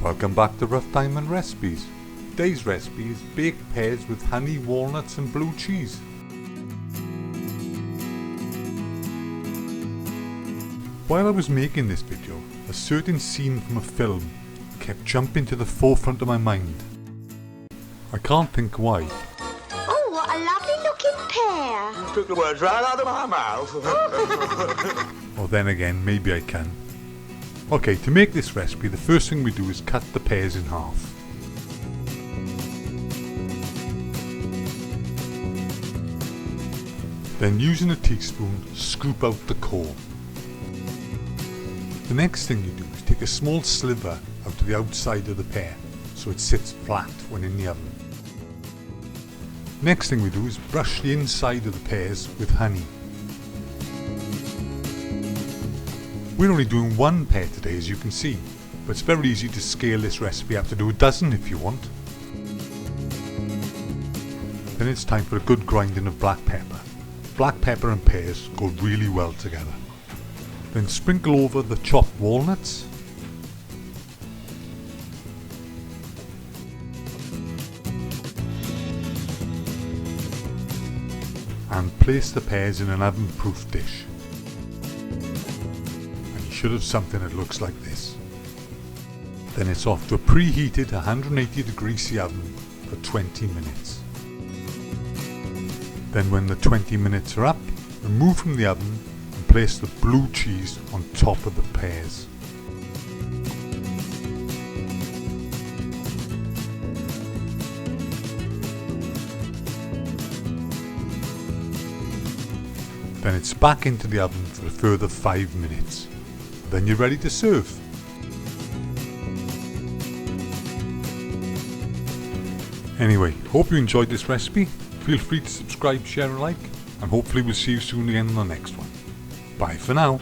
Welcome back to Rough Diamond Recipes. Today's recipe is baked pears with honey, walnuts and blue cheese. While I was making this video, a certain scene from a film kept jumping to the forefront of my mind. I can't think why. Oh, what a lovely looking pear! You took the words right out of my mouth. Or then again, maybe I can. Okay, to make this recipe, the first thing we do is cut the pears in half. Then using a teaspoon, scoop out the core. The next thing you do is take a small sliver out of the outside of the pear, so it sits flat when in the oven. Next thing we do is brush the inside of the pears with honey. We're only doing one pear today, as you can see, but it's very easy to scale this recipe up to do a dozen if you want. Then it's time for a good grinding of black pepper. Black pepper and pears go really well together. Then sprinkle over the chopped walnuts, and place the pears in an oven-proof dish. Should have something that looks like this. Then it's off to a preheated 180 degree C oven for 20 minutes. Then when the 20 minutes are up, remove from the oven and place the blue cheese on top of the pears. Then it's back into the oven for a further 5 minutes. Then you're ready to serve. Anyway, hope you enjoyed this recipe. Feel free to subscribe, share and like, and hopefully we'll see you soon again in the next one. Bye for now.